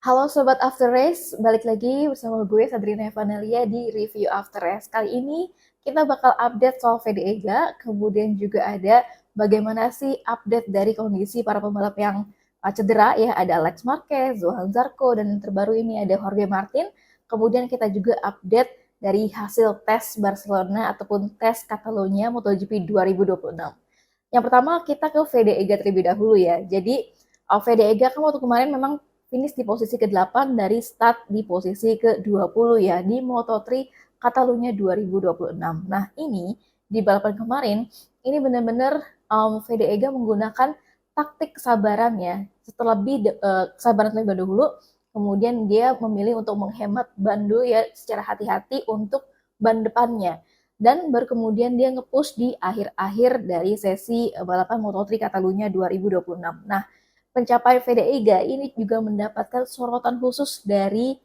Halo Sobat After Race, balik lagi bersama gue Sadrina Evanelia di Review After Race. Kali ini kita bakal update soal VDEGA, kemudian juga ada bagaimana sih update dari kondisi para pembalap yang cedera ya, ada Alex Marquez, Johan Zarco, dan yang terbaru ini ada Jorge Martin. Kemudian kita juga update dari hasil tes Barcelona ataupun tes Catalonia MotoGP 2026. Yang pertama kita ke VDEGA terlebih dahulu ya. Jadi VDEGA kan waktu kemarin memang finish di posisi ke-8 dari start di posisi ke-20 ya di Moto3 Catalunya 2026. Nah ini di balapan kemarin ini benar-benar VDEGA menggunakan taktik kesabaran ya. Setelah kesabaran terlebih dahulu, kemudian dia memilih untuk menghemat ban dulu ya secara hati-hati untuk ban depannya dan baru kemudian dia nge-push di akhir-akhir dari sesi balapan Moto3 Catalunya 2026. Nah, pencapaian VDEGA ini juga mendapatkan sorotan khusus dari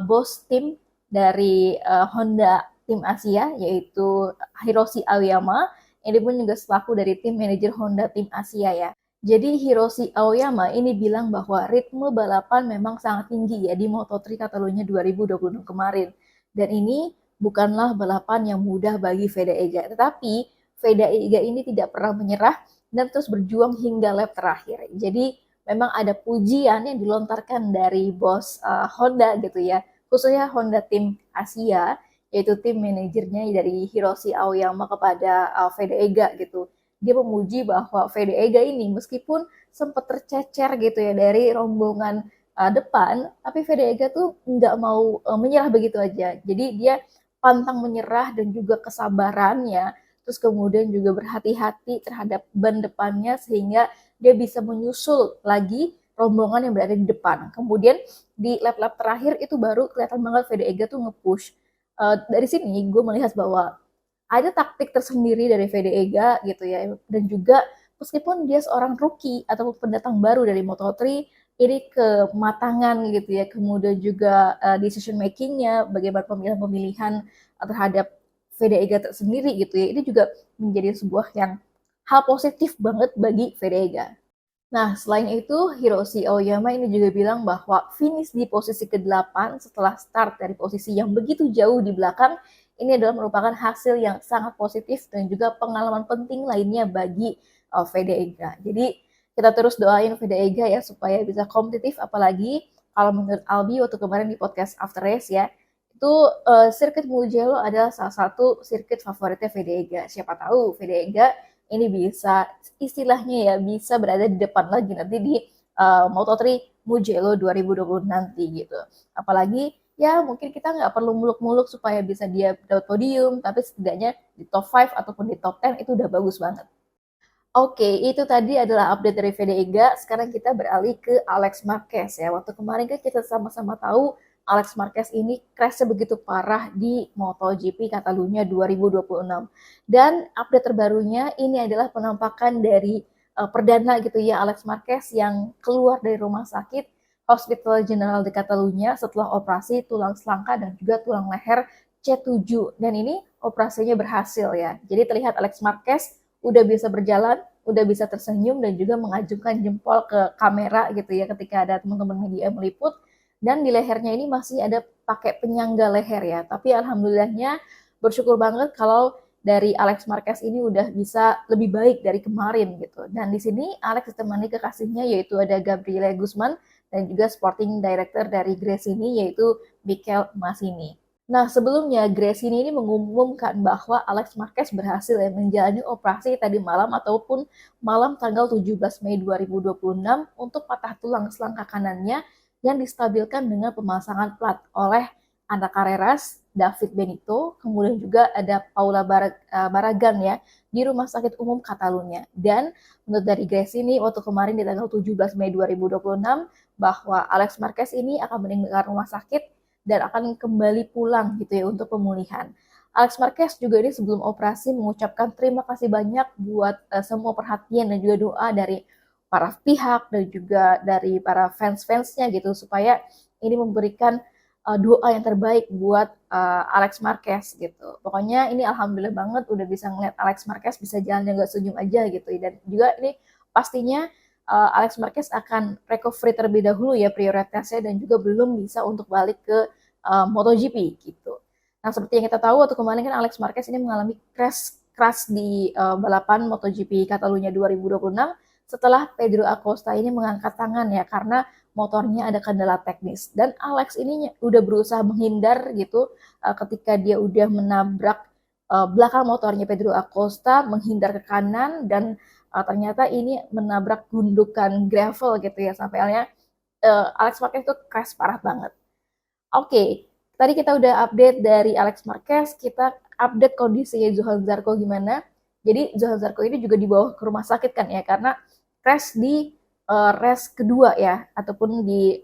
bos tim dari Honda tim Asia, yaitu Hiroshi Aoyama. Ini pun juga selaku dari tim manajer Honda tim Asia ya. Jadi Hiroshi Aoyama ini bilang bahwa ritme balapan memang sangat tinggi ya di Moto3 Catalunya 2026 kemarin. Dan ini bukanlah balapan yang mudah bagi VDEGA, tetapi VDEGA ini tidak pernah menyerah dan terus berjuang hingga lap terakhir. Jadi memang ada pujian yang dilontarkan dari bos Honda gitu ya, khususnya Honda tim Asia, yaitu tim manajernya dari Hiroshi Aoyama kepada VDEGA gitu. Dia memuji bahwa VDEGA ini meskipun sempat tercecer gitu ya dari rombongan depan, tapi VDEGA tuh nggak mau menyerah begitu aja. Jadi dia pantang menyerah dan juga kesabarannya, terus kemudian juga berhati-hati terhadap ban depannya sehingga dia bisa menyusul lagi rombongan yang berada di depan. Kemudian di lap-lap terakhir itu baru kelihatan banget VDEGA tuh nge-push. Dari sini gue melihat bahwa ada taktik tersendiri dari VDEGA gitu ya, dan juga meskipun dia seorang rookie ataupun pendatang baru dari Moto3, ini kematangan gitu ya, kemudian juga decision makingnya, bagaimana pemilihan-pemilihan terhadap VDEGA tersendiri gitu ya, ini juga menjadi sebuah yang hal positif banget bagi VDEGA. Nah, selain itu, Hiroshi Aoyama ini juga bilang bahwa finish di posisi ke-8 setelah start dari posisi yang begitu jauh di belakang, ini adalah merupakan hasil yang sangat positif dan juga pengalaman penting lainnya bagi VDEGA. Jadi, kita terus doain VDEGA ya supaya bisa kompetitif, apalagi kalau menurut Albi waktu kemarin di podcast After Race ya, itu sirkuit Mugello adalah salah satu sirkuit favoritnya VDEGA. Siapa tahu VDEGA ini bisa istilahnya ya bisa berada di depan lagi nanti di Moto3 Mugello 2020 nanti gitu. Apalagi ya mungkin kita nggak perlu muluk-muluk supaya bisa dia dapat podium, tapi setidaknya di top 5 ataupun di top 10 itu udah bagus banget. Oke, itu tadi adalah update dari VDEGA. Sekarang kita beralih ke Alex Marquez ya. Waktu kemarin kan kita sama-sama tahu Alex Marquez ini crash-nya begitu parah di MotoGP Catalunya 2026. Dan update terbarunya ini adalah penampakan dari perdana gitu ya Alex Marquez yang keluar dari rumah sakit Hospital General de Catalunya setelah operasi tulang selangka dan juga tulang leher C7. Dan ini operasinya berhasil ya. Jadi terlihat Alex Marquez udah bisa berjalan, udah bisa tersenyum dan juga mengajungkan jempol ke kamera gitu ya ketika ada teman-teman media meliput, dan di lehernya ini masih ada pakai penyangga leher ya. Tapi alhamdulillahnya bersyukur banget kalau dari Alex Marquez ini udah bisa lebih baik dari kemarin gitu. Dan di sini Alex ditemani kekasihnya yaitu ada Gabriele Guzman dan juga sporting director dari Gresini yaitu Mikel Masini. Nah, sebelumnya Gresini ini mengumumkan bahwa Alex Marquez berhasil ya menjalani operasi tadi malam ataupun malam tanggal 17 Mei 2026 untuk patah tulang selangka kanannya yang distabilkan dengan pemasangan plat oleh Ana Carreras, David Benito, kemudian juga ada Paula Barragan ya di Rumah Sakit Umum Catalunya. Dan menurut dari Gresini waktu kemarin di tanggal 17 Mei 2026 bahwa Alex Marquez ini akan meninggalkan rumah sakit dan akan kembali pulang gitu ya untuk pemulihan. Alex Marquez juga ini sebelum operasi mengucapkan terima kasih banyak buat semua perhatian dan juga doa dari para pihak dan juga dari para fans-fansnya gitu supaya ini memberikan doa yang terbaik buat Alex Marquez gitu. Pokoknya ini alhamdulillah banget udah bisa ngeliat Alex Marquez bisa jalan yang gak senyum aja gitu. Dan juga ini pastinya Alex Marquez akan recovery terlebih dahulu ya prioritasnya dan juga belum bisa untuk balik ke MotoGP gitu. Nah, seperti yang kita tahu waktu kemarin kan Alex Marquez ini mengalami crash di balapan MotoGP Catalunya 2026 setelah Pedro Acosta ini mengangkat tangan ya karena motornya ada kendala teknis dan Alex ini udah berusaha menghindar gitu ketika dia udah menabrak belakang motornya Pedro Acosta menghindar ke kanan dan ternyata ini menabrak gundukan gravel gitu ya sampai akhirnya Alex Marquez itu crash parah banget. Oke, tadi kita udah update dari Alex Marquez, kita update kondisinya Johan Zarco gimana. Jadi Johan Zarco ini juga dibawa ke rumah sakit kan ya karena crash di race kedua ya ataupun di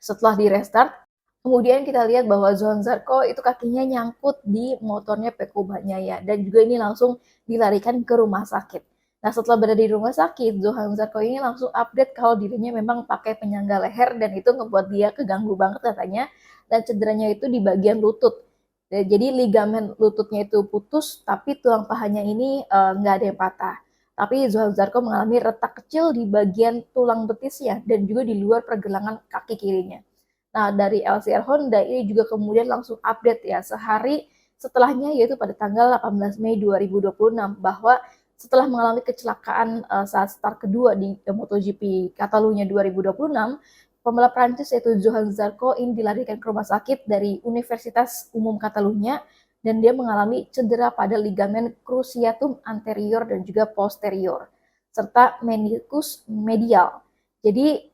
setelah di restart. Kemudian kita lihat bahwa Johan Zarco itu kakinya nyangkut di motornya Pecco Bagnaia dan juga ini langsung dilarikan ke rumah sakit. Nah, setelah berada di rumah sakit, Johan Zarco ini langsung update kalau dirinya memang pakai penyangga leher dan itu ngebuat dia keganggu banget katanya. Dan cederanya itu di bagian lutut. Jadi ligamen lututnya itu putus, tapi tulang pahanya ini nggak ada yang patah. Tapi Johan Zarco mengalami retak kecil di bagian tulang betisnya dan juga di luar pergelangan kaki kirinya. Nah, dari LCR Honda ini juga kemudian langsung update ya sehari setelahnya yaitu pada tanggal 18 Mei 2026 bahwa setelah mengalami kecelakaan saat start kedua di MotoGP Catalunya 2026, pembalap Prancis yaitu Johan Zarco ini dilarikan ke rumah sakit dari Universitas Umum Catalunya dan dia mengalami cedera pada ligamen cruciatum anterior dan juga posterior serta meniscus medial. Jadi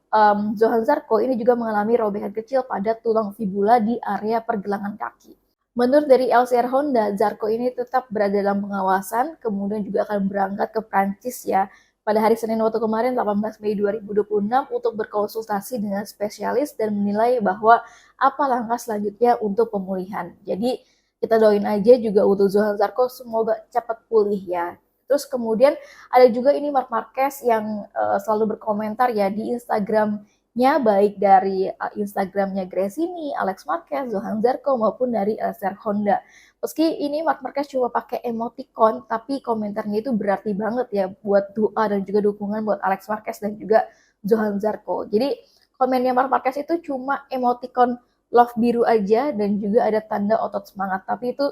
Johan Zarco ini juga mengalami robekan kecil pada tulang fibula di area pergelangan kaki. Menurut dari LCR Honda, Zarco ini tetap berada dalam pengawasan, kemudian juga akan berangkat ke Prancis ya pada hari Senin waktu kemarin 18 Mei 2026 untuk berkonsultasi dengan spesialis dan menilai bahwa apa langkah selanjutnya untuk pemulihan. Jadi kita doain aja juga untuk Johan Zarco semoga cepat pulih ya. Terus kemudian ada juga ini Marc Marquez yang selalu berkomentar ya di Instagramnya baik dari Instagramnya Gresini, Alex Marquez, Johan Zarco maupun dari LCR Honda. Meski ini Marc Marquez cuma pakai emoticon, tapi komentarnya itu berarti banget ya buat doa dan juga dukungan buat Alex Marquez dan juga Johan Zarco. Jadi komennya Marc Marquez itu cuma emoticon love biru aja dan juga ada tanda otot semangat. Tapi itu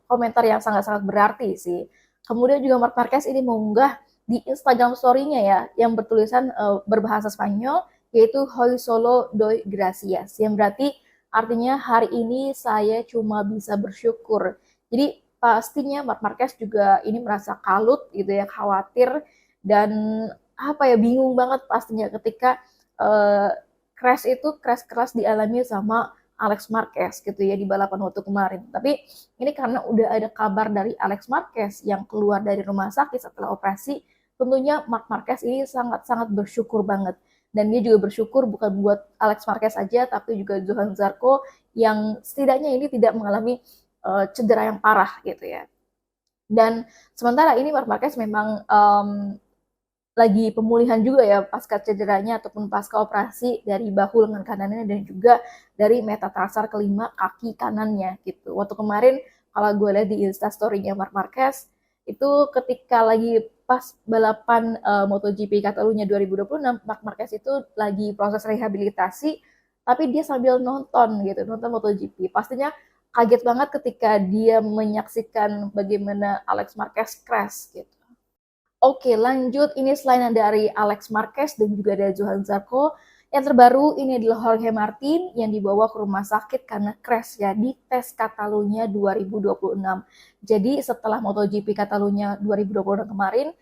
komentar yang sangat-sangat berarti sih. Kemudian juga Marc Marquez ini mengunggah di Instagram story-nya ya, yang bertulisan berbahasa Spanyol, yaitu Hoy solo doy gracias, yang berarti artinya hari ini saya cuma bisa bersyukur. Jadi pastinya Marc Marquez juga ini merasa kalut gitu ya, khawatir dan apa ya bingung banget pastinya ketika crash keras dialami sama Alex Marquez gitu ya di balapan waktu kemarin. Tapi ini karena udah ada kabar dari Alex Marquez yang keluar dari rumah sakit setelah operasi, tentunya Marc Marquez ini sangat-sangat bersyukur banget. Dan dia juga bersyukur bukan buat Alex Marquez aja, tapi juga Johan Zarco yang setidaknya ini tidak mengalami cedera yang parah gitu ya. Dan sementara ini Marc Marquez memang lagi pemulihan juga ya pasca cederanya ataupun pasca operasi dari bahu lengan kanannya dan juga dari metatarsal kelima kaki kanannya gitu. Waktu kemarin kalau gue lihat di Instastory-nya Marc Marquez itu ketika lagi pas balapan MotoGP Catalunya 2026, Marc Marquez itu lagi proses rehabilitasi tapi dia sambil nonton gitu, nonton MotoGP. Pastinya kaget banget ketika dia menyaksikan bagaimana Alex Marquez crash gitu. Oke, lanjut. Ini selain dari Alex Marquez dan juga ada Johan Zarco, yang terbaru ini adalah Jorge Martin yang dibawa ke rumah sakit karena crash ya di tes Catalunya 2026. Jadi setelah MotoGP Catalunya 2026 kemarin,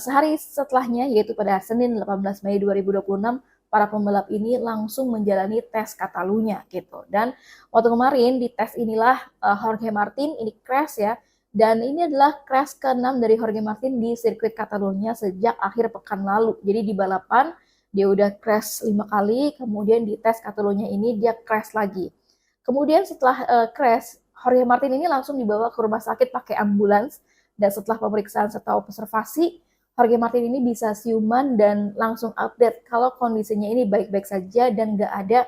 sehari setelahnya yaitu pada Senin 18 Mei 2026, para pembalap ini langsung menjalani tes Catalunya gitu. Dan waktu kemarin di tes inilah Jorge Martin ini crash ya. Dan ini adalah crash ke-6 dari Jorge Martin di sirkuit Catalunya sejak akhir pekan lalu. Jadi di balapan dia udah crash 5 kali, kemudian di tes Catalunya ini dia crash lagi. Kemudian setelah crash, Jorge Martin ini langsung dibawa ke rumah sakit pakai ambulans. Dan setelah pemeriksaan serta observasi, Jorge Martin ini bisa siuman dan langsung update kalau kondisinya ini baik-baik saja dan nggak ada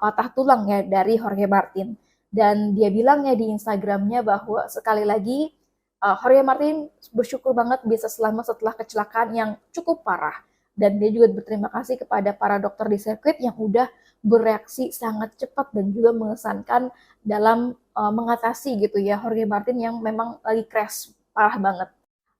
patah tulang ya dari Jorge Martin. Dan dia bilangnya di Instagramnya bahwa sekali lagi Jorge Martin bersyukur banget bisa selamat setelah kecelakaan yang cukup parah. Dan dia juga berterima kasih kepada para dokter di sirkuit yang udah bereaksi sangat cepat dan juga mengesankan dalam mengatasi gitu ya Jorge Martin yang memang lagi crash parah banget.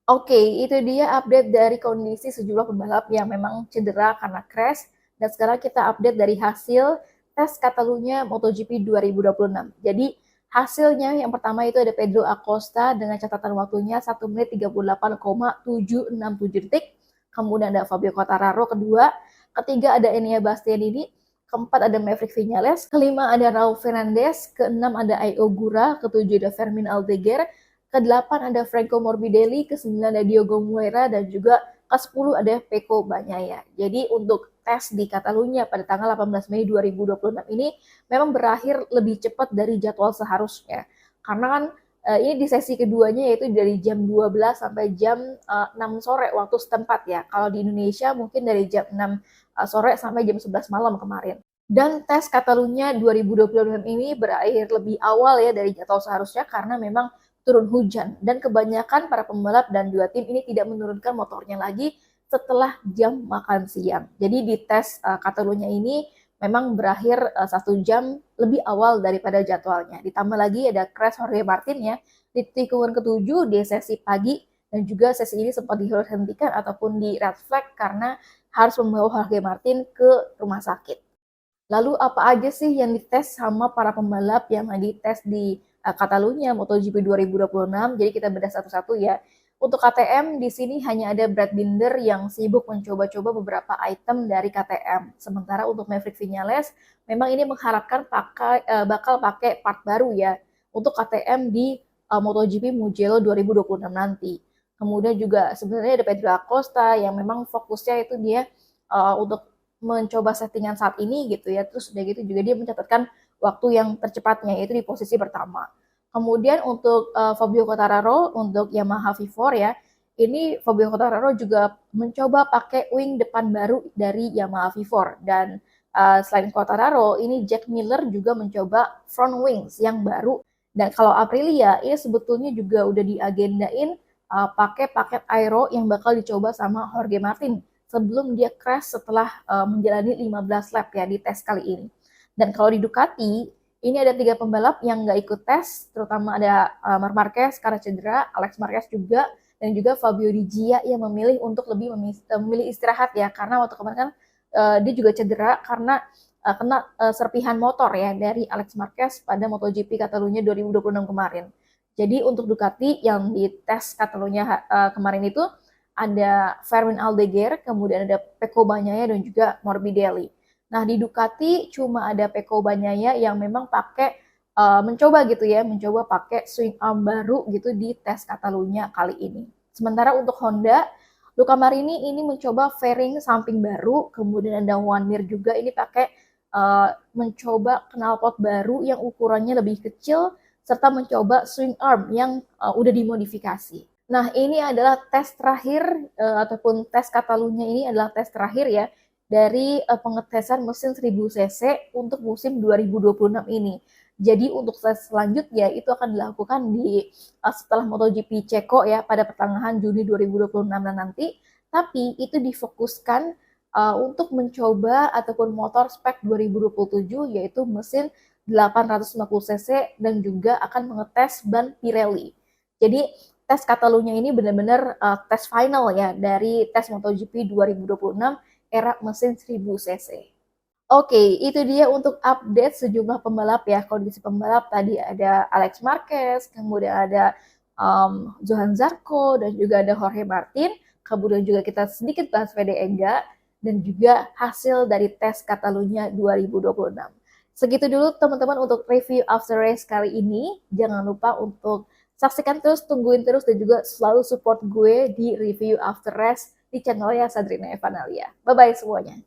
Oke, itu dia update dari kondisi sejumlah pembalap yang memang cedera karena crash. Dan sekarang kita update dari hasil tes Catalunya MotoGP 2026. Jadi hasilnya yang pertama itu ada Pedro Acosta dengan catatan waktunya 1 menit 38,767 detik. Kemudian ada Fabio Quartararo kedua. Ketiga ada Enea Bastianini. Keempat ada Maverick Viñales. Kelima ada Raul Fernandez. Keenam ada Ayo Gura. Ketujuh ada Fermin Aldeguer. Ke-8 ada Franco Morbidelli, ke-9 ada Diogo Moreira, dan juga ke-10 ada Pecco Bagnaia. Jadi untuk tes di Catalunya pada tanggal 18 Mei 2026 ini memang berakhir lebih cepat dari jadwal seharusnya. Karena kan ini di sesi keduanya yaitu dari jam 12 sampai jam 6 sore waktu setempat ya. Kalau di Indonesia mungkin dari jam 6 sore sampai jam 11 malam kemarin. Dan tes Catalunya 2026 ini berakhir lebih awal ya dari jadwal seharusnya karena memang turun hujan dan kebanyakan para pembalap dan juga tim ini tidak menurunkan motornya lagi setelah jam makan siang. Jadi di tes Catalunya ini memang berakhir 1 jam lebih awal daripada jadwalnya. Ditambah lagi ada crash Jorge Martin ya di tikungan ke-7 di sesi pagi dan juga sesi ini sempat dihentikan ataupun di red flag karena harus membawa Jorge Martin ke rumah sakit. Lalu apa aja sih yang dites sama para pembalap yang dites di Catalunya MotoGP 2026? Jadi kita bedah satu-satu ya. Untuk KTM di sini hanya ada Brad Binder yang sibuk mencoba-coba beberapa item dari KTM. Sementara untuk Maverick Viñales memang ini mengharapkan bakal pakai part baru ya untuk KTM di MotoGP Mugello 2026 nanti. Kemudian juga sebenarnya ada Pedro Acosta yang memang fokusnya itu dia untuk mencoba settingan saat ini gitu ya. Terus udah gitu juga dia mencatatkan waktu yang tercepatnya yaitu di posisi pertama. Kemudian untuk Fabio Quartararo untuk Yamaha V4 ya, ini Fabio Quartararo juga mencoba pakai wing depan baru dari Yamaha V4 dan selain Quartararo, ini Jack Miller juga mencoba front wings yang baru. Dan kalau Aprilia, ini sebetulnya juga udah diagendain pakai paket aero yang bakal dicoba sama Jorge Martin sebelum dia crash setelah menjalani 15 lap ya di tes kali ini. Dan kalau di Ducati, ini ada 3 pembalap yang nggak ikut tes, terutama ada Marc Marquez karena cedera, Alex Marquez juga, dan juga Fabio Di Gia yang memilih untuk lebih memilih istirahat ya, karena waktu kemarin kan dia juga cedera karena kena serpihan motor ya dari Alex Marquez pada MotoGP Catalunya 2026 kemarin. Jadi untuk Ducati yang di tes Catalunya kemarin itu ada Fermin Aldeguer, kemudian ada Pecco Bagnaia dan juga Morbidelli. Nah di Ducati cuma ada Pecco Bagnaia yang memang pakai mencoba gitu ya, mencoba pakai swing arm baru gitu di tes Catalunya kali ini. Sementara untuk Honda, Luca Marini ini mencoba fairing samping baru, kemudian ada Juan Mir juga ini pakai mencoba knalpot baru yang ukurannya lebih kecil serta mencoba swing arm yang udah dimodifikasi. Nah, ini adalah tes terakhir ataupun tes Catalunya ini adalah tes terakhir ya dari pengetesan mesin 1000 cc untuk musim 2026 ini. Jadi untuk tes selanjutnya itu akan dilakukan di setelah MotoGP Ceko ya pada pertengahan Juni 2026 nanti. Tapi itu difokuskan untuk mencoba ataupun motor spek 2027 yaitu mesin 850 cc dan juga akan mengetes ban Pirelli. Jadi tes Catalunya ini benar-benar tes final ya dari tes MotoGP 2026 era mesin 1000 cc. Oke, itu dia untuk update sejumlah pembalap ya. Kondisi pembalap tadi ada Alex Marquez, kemudian ada Johan Zarco, dan juga ada Jorge Martin. Kemudian juga kita sedikit bahas VD Ega, dan juga hasil dari tes Catalunya 2026. Segitu dulu teman-teman untuk review after race kali ini. Jangan lupa untuk saksikan terus, tungguin terus, dan juga selalu support gue di review after race di channelnya Sadrina Evanalia. Bye-bye semuanya.